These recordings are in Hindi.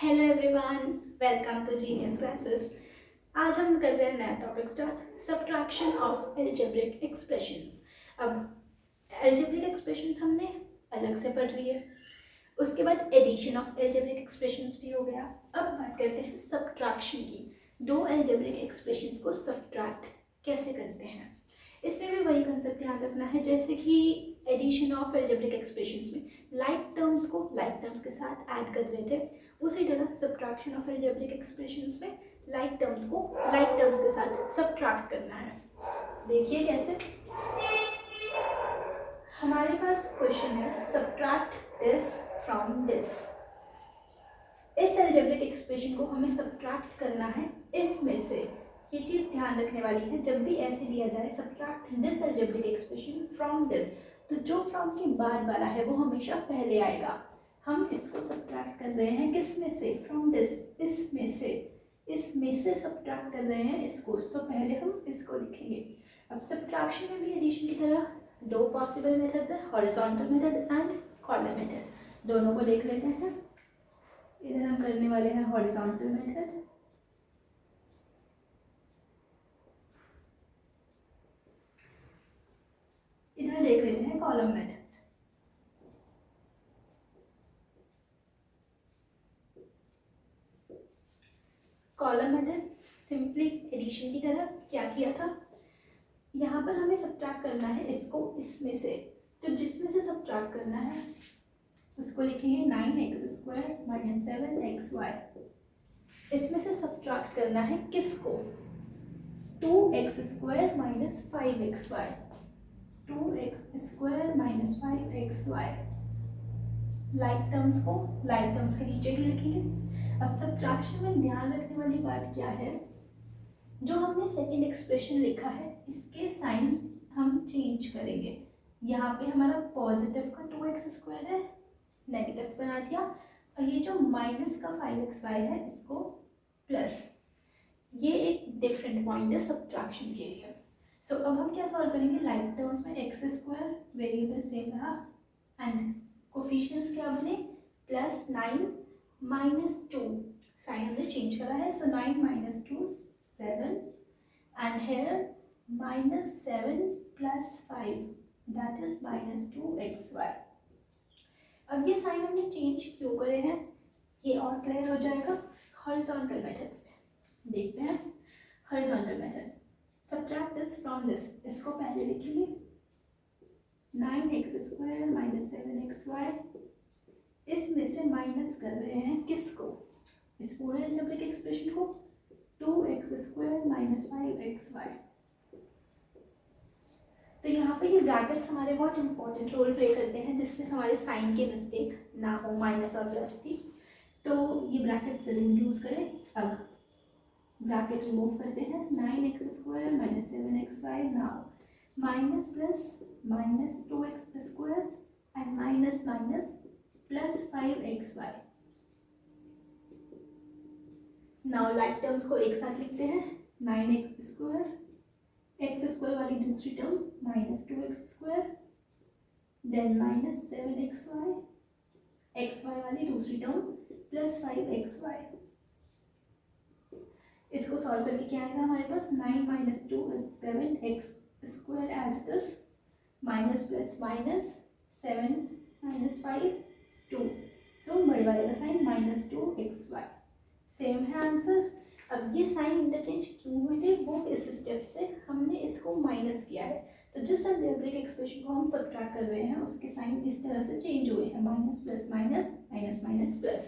Hello everyone, welcome to Genius classes. आज हम कर रहे हैं नया topic start, subtraction of algebraic expressions. अब एल्जेब्रिक एक्सप्रेशंस हमने अलग से पढ़ ली है, उसके बाद एडिशन ऑफ एल्जेब्रिक एक्सप्रेशंस भी हो गया। अब बात करते हैं सब्ट्रैक्शन की। दो एल्जेब्रिक एक्सप्रेशंस को सब्ट्रैक्ट कैसे करते हैं, इसमें भी वही कंसेप्ट ध्यान रखना है जैसे कि एडिशन ऑफ एल्जेब्रिक एक्सप्रेशंस में लाइक टर्म्स को लाइक टर्म्स के साथ ऐड कर रहे थे, उसी तरह सब्ट्रैक्शन ऑफ एल्जेब्रिक एक्सप्रेशंस में लाइक टर्म्स को लाइक टर्म्स के साथ सब्ट्रैक्ट करना है। देखिए कैसे। हमारे पास क्वेश्चन है सब्ट्रैक्ट दिस फ्रॉम दिस। इस एल्जेब्रिक एक्सप्रेशन को हमें सब्ट्रैक्ट करना है इसमें से। ये चीज़ ध्यान रखने वाली है, जब भी ऐसे दिया जाए subtract this algebraic expression from this, तो जो फ्रॉम के बाद वाला है वो हमेशा पहले आएगा। हम इसको सब्ट्रैक्ट कर रहे हैं किस में से, फ्रॉम दिस, इसमें से सब्ट्रैक्ट कर रहे हैं इसको, सो पहले हम इसको लिखेंगे। अब सब्ट्रैक्शन में भी एडिशन की तरह दो पॉसिबल मेथड्स है, horizontal method and column method. दोनों को देख लेते हैं। इधर हम करने वाले हैं हॉरिजॉन्टल मेथड, इधर देख लेते हैं column method. Column method simply addition की तरह क्या किया था, यहाँ पर हमें सब्ट्रैक्ट करना है इसको इसमें से, तो जिसमें से सब्ट्रैक्ट करना है उसको लिखेंगे 9x² - 7xy। इसमें से सब्ट्रैक्ट करना है किसको, 2x² - 5xy, 2x² - 5xy। Like terms को लाइक टर्म्स के नीचे ही लिखेंगे। अब सब्ट्रैक्शन में ध्यान रखने वाली बात क्या है, जो हमने सेकंड एक्सप्रेशन लिखा है इसके साइंस हम चेंज करेंगे। यहाँ पे हमारा पॉजिटिव का 2x² है, नेगेटिव बना दिया, और ये जो माइनस का 5xy है इसको प्लस। ये एक डिफरेंट पॉइंट है सब्ट्रैक्शन के लिए। सो अब हम क्या सॉल्व करेंगे, लाइक टर्म्स में x² वेरिएबल सेम रहा एंड कोफिशिएंट्स क्या बने, +9 - 2, साइन हमने चेंज करा है, सो 9 - 2 7, and here -7 + 5, that is -2xy। अब ये साइन हमने चेंज क्यों करे हैं ये और क्लियर हो जाएगा हॉरिजॉन्टल मेथड से। देखते हैं horizontal method, subtract this from this, इसको पहले लिखेंगे 9x² - 7xy। इसमें से माइनस कर रहे हैं किसको, इस पूरे एल्जेब्रिक एक्सप्रेशन को, 2x² - 5xy। तो यहाँ पे ये ब्रैकेट्स हमारे बहुत इंपॉर्टेंट रोल प्ले करते हैं, जिससे हमारे साइन के मिस्टेक ना हो, माइनस और प्लस की। तो ये ब्रैकेट्स जरूर यूज़ करें। अब ब्रैकेट रिमूव करते हैं, 9x² - 7xy, now minus plus -2x² and minus minus +5xy। Now like terms को एक साथ लिखते हैं, 9x², x² वाली दूसरी term -2x², then -7xy, xy वाली दूसरी टर्म +5xy। इसको सॉल्व करके क्या आएगा हमारे पास, 9 - 2 is 7x² as it is, minus plus minus 7 - 5 2, सो बड़े वाले का साइन -2xy। सेम है आंसर। अब ये साइन इंटरचेंज क्यों हुए थे, वो इस स्टेप से हमने इसको माइनस किया है। तो जिस एल्जेब्रिक एक्सप्रेशन को हम सब्ट्रैक्ट कर रहे हैं उसके साइन इस तरह से चेंज हुए हैं, minus plus minus, minus minus plus.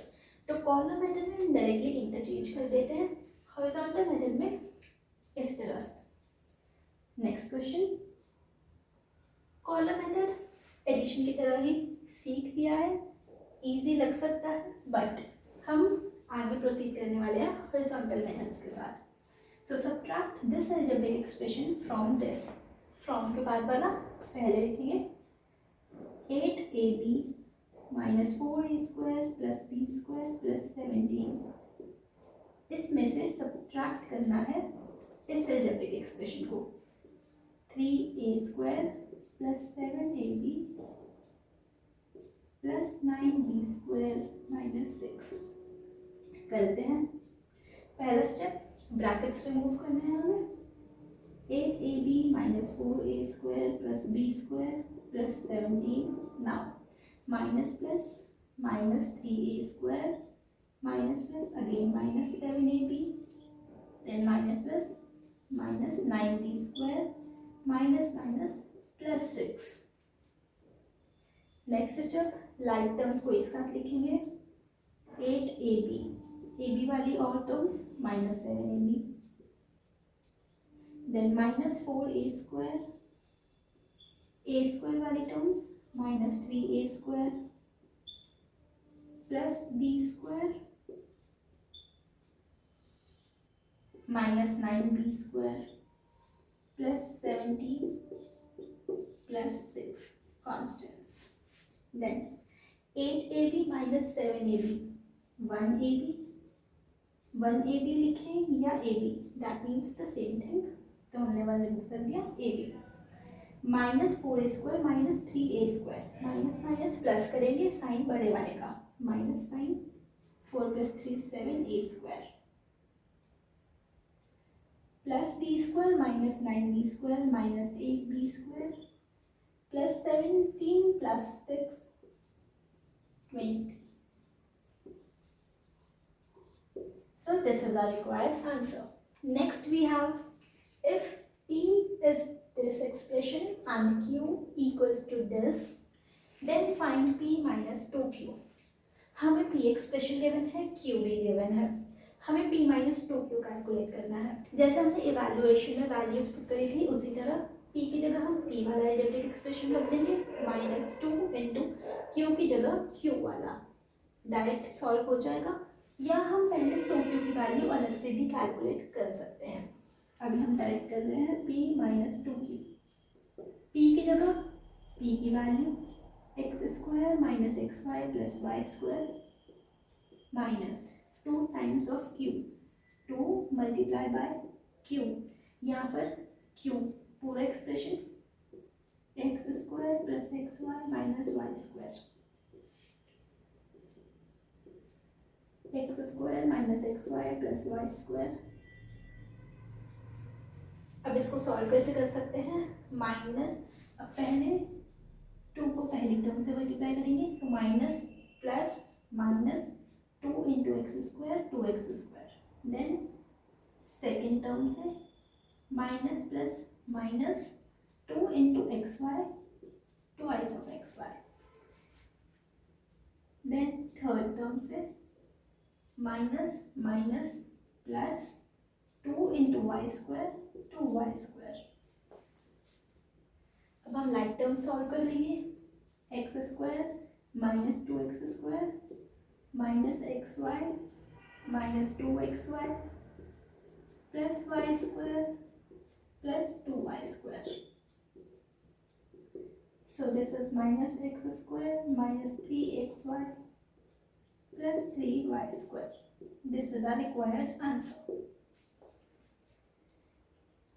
तो कॉलम मेथड में हम डायरेक्टली इंटरचेंज कर देते हैं, हॉरिजॉन्टल मेथड में इस तरह से। Next question, column method addition की तरह ही सीख दिया है, इजी लग सकता है, बट हम आगे प्रोसीड करने वाले हैं हॉरिजॉन्टल मेथड्स के साथ। So subtract this algebraic expression from this, from के बाद वाला पहले लिखेंगे 8ab - 4a² + b² + 17। इसमें से सब्ट्रैक्ट करना है इस एल्जेब्रिक एक्सप्रेशन को, 3a² + 7ab + 9b² - 6। करते हैं। पहला स्टेप, ब्रैकेट्स रिमूव करना है हमें। 8ab minus 4a² plus b² plus 17, now minus plus minus 3a² minus plus again minus 7ab, then minus plus minus 9b² minus minus plus 6। Next step, like terms को एक साथ लिखेंगे। 8ab, ab वाली और terms minus 7ab, then minus 4a², a² वाली terms minus 3a² plus b² minus 9b² plus 17 plus 6 constants. Then 8ab minus 7ab, 1ab लिखें या ab, that means the same thing, तो हमने वन रिमूव कर दिया ab। Minus 4a² minus 3a², minus minus plus करेंगे साइन बड़े वाले का, minus sign 4 plus 3 7a² plus b² minus 9b² minus 8b² plus 17 plus 6 20. So this is our required answer. Next we have, if P is this expression and Q equals to this, then find P minus 2Q. हमें P एक्सप्रेशन गिवन है, Q भी गिवन है, हमें P minus 2Q कैलकुलेट करना है। जैसे हमने इवैल्यूएशन में वैल्यूज पुट करी थी उसी तरह P की जगह हम P वाला अलजेब्रिक एक्सप्रेशन रख देंगे, माइनस 2 इंटू Q की जगह Q वाला, डायरेक्ट सॉल्व हो जाएगा, या हम पहले 2Q की वैल्यू अलग से भी कैलकुलेट कर सकते हैं। अभी हम डायरेक्ट कर रहे हैं P माइनस 2Q। P की जगह P की value x² minus xy plus y² minus 2 times of Q, 2 multiply by Q, यहाँ पर Q पूरा expression x² plus xy minus y², x² minus xy plus y²। अब इसको सॉल्व कैसे कर सकते हैं, माइनस, अब पहले 2 को पहली टर्म से मल्टीप्लाई करेंगे, so minus plus minus 2 into x², 2x², then second term से minus plus minus 2 into xy, twice of xy, then third term से minus minus plus 2 into y², 2y²। अब हम लाइक टर्म सॉल्व कर लेंगे, x² minus 2x² minus xy minus 2xy plus y² plus 2y²। So this is minus x² minus 3xy plus 3y². This is the required answer.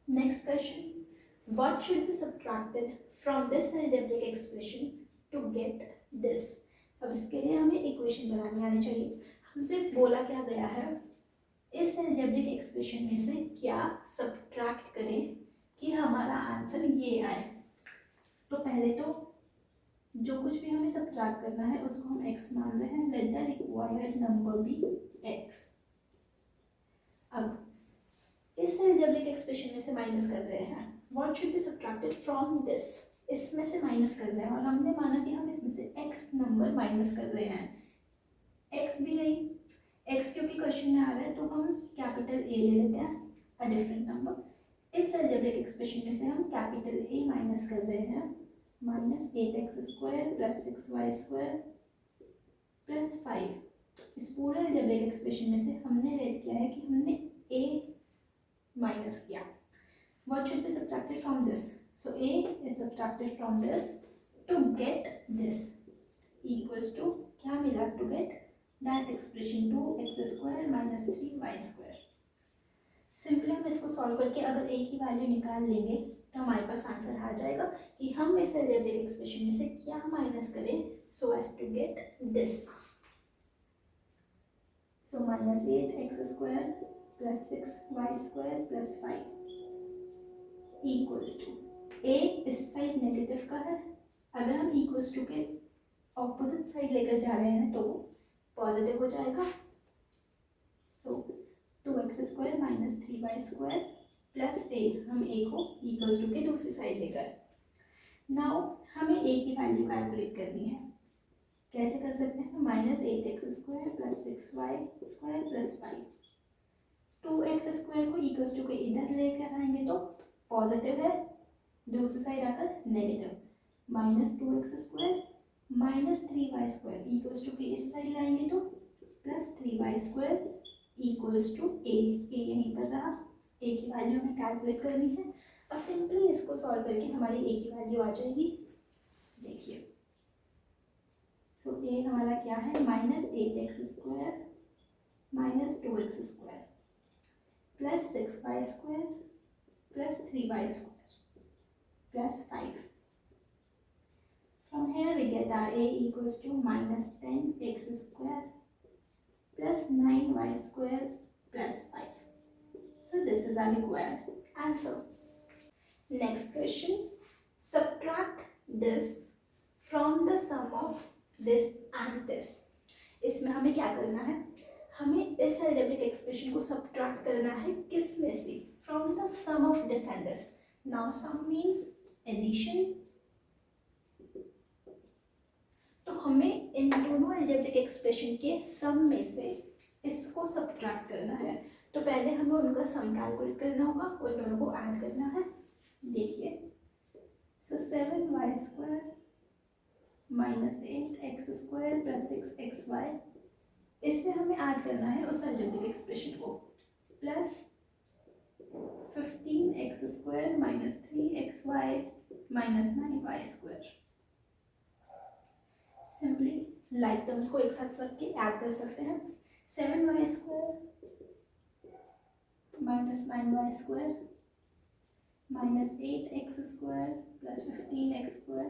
Next question. What should be subtracted from this algebraic expression to get this? अब इसके लिए हमें इक्वेशन बनानी आनी चाहिए। हमसे बोला क्या गया है, इस अलजेब्रिक एक्सप्रेशन में से क्या सब्ट्रैक्ट करें कि हमारा आंसर ये आए। तो पहले तो जो कुछ भी हमें सब्ट्रैक्ट करना है उसको हम x मान रहे हैं, let the required number be x। अब इस अलजेब्रिक एक्सप्रेशन में से माइनस कर रहे हैं, what should be subtracted from this, इसमें से माइनस कर रहे हैं, और हमने माना कि हम इसमें से x नंबर माइनस कर रहे हैं। x भी नहीं, x क्योंकि क्वेश्चन में आ रहा है तो हम कैपिटल A ले लेते हैं, अ डिफरेंट नंबर। इस अलजेब्रिक एक्सप्रेशन में से हम कैपिटल A माइनस कर रहे हैं, minus 8x² plus 6y² plus 5। इस पूरे अलजेब्रिक एक्सप्रेशन में से हमने रेड किया है कि हमने a माइनस किया। What should be subtracted from this? So a is subtracted from this to get this equals to, क्या मिला, to get that expression 2x² minus 3y²। Simply हम इसको सॉल्व करके अगर a की वैल्यू निकाल लेंगे तो हमारे पास आंसर आ जाएगा कि हम इस अलजेब्रिक एक्सप्रेशन में से क्या माइनस करें so as to get this। So minus 8x² plus 6y² plus 5 equals to ए इस साइड नेगेटिव का है, अगर हम इक्वल्स टू के ऑपोजिट साइड लेकर जा रहे हैं तो पॉजिटिव हो जाएगा। सो 2x² माइनस 3y² प्लस ए, हम ए को इक्वल्स टू के दूसरी साइड लेकर, नाउ हमें ए की वैल्यू कैलकुलेट करनी है। कैसे कर सकते हैं? Minus 8x² plus 6y² plus 5, 2x² को इक्वल्स टू के इधर लेकर आएंगे तो पॉजिटिव है, दूसरी साइड आकर negative, minus 2x² minus 3y² equals to के इस साइड लाएंगे तो प्लस 3y² इक्वल्स टू ए, यहीं पर रहा। ए की वैल्यू हमें कैलकुलेट करनी है। अब सिंपली इसको सॉल्व करके हमारी ए की वैल्यू आ जाएगी। देखिए, सो ए हमारा क्या है? Minus 8x² minus 2x² plus 6y² plus 3y² plus 5. From here we get our a equals to minus 10x² plus 9y² plus 5. So this is our required answer. Next question. Subtract this from the sum of this and this. इसमें हमें क्या करना है? हमें इस अलजेब्रिक एक्सप्रेशन को सब्ट्रैक्ट करना है किस में से? From the sum of this and this. Now sum means addition. तो हमें इन दोनों अलजेब्रिक एक्सप्रेशन के सम में से इसको सब्ट्रैक्ट करना है। तो पहले हमें उनका सम कैलकुलेट करना होगा, उन दोनों को ऐड करना है। देखिए, सो 7y² minus 8x² plus 6xy, इसमें हमें ऐड करना है उस अलजेब्रिक एक्सप्रेशन को, plus 15x² minus 3xy minus 9y²। Simply like terms को एक साथ रख के ऐड कर सकते हैं। 7y² minus 9y² minus 8x² plus 15x²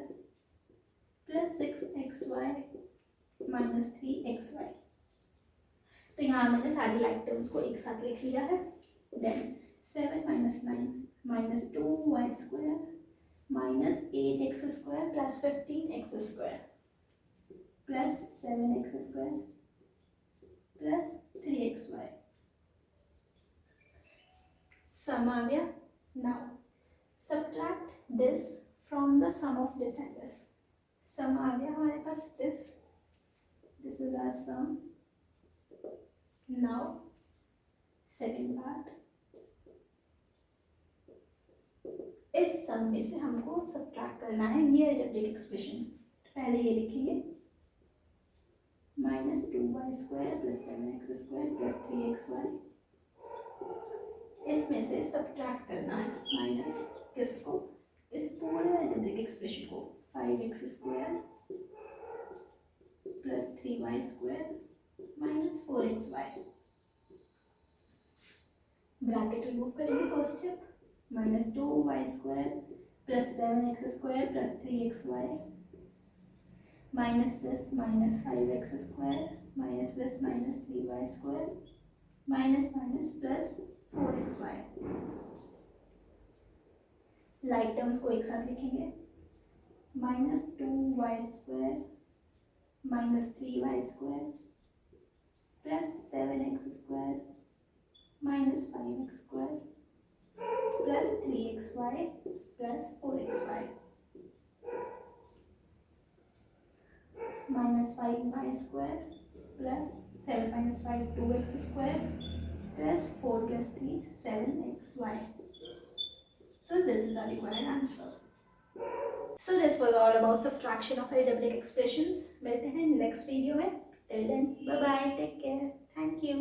plus 6xy minus 3xy। तो यहाँ मैंने सारी लाइक टर्म्स को एक साथ लिख लिया है। Then 7 minus 9 minus 2y² minus 8x² plus 15x² plus 7x² plus 3xy। Sum आ गया। Now subtract this from the sum of this and this. Sum आ गया हमारे पास, this is our sum. Now second part, इस सम में से हमको सब्ट्रैक्ट करना है ये अलजेब्रिक एक्सप्रेशन। पहले ये लिखेंगे, minus 2y² plus 7x² plus 3xy, इसमें से सब्ट्रैक्ट करना है माइनस किसको? इस पूरे अलजेब्रिक एक्सप्रेशन को, 5x² plus 3y² minus 4xy। Bracket remove करेंगे first step, minus 2y² plus 7x² plus 3xy minus plus minus 5x² minus plus minus 3y² minus minus plus 4xy। Like terms को एक साथ लिखेंगे, minus 2y² minus 3y² plus 7x² minus 5x² plus 3xy plus 4xy minus 5y² plus 7 minus 5 2x² plus 4 plus 3 7xy. So this is our required answer. So this was all about subtraction of algebraic expressions. मिलते हैं नेक्स्ट वीडियो में. Till then, bye bye, take care, thank you.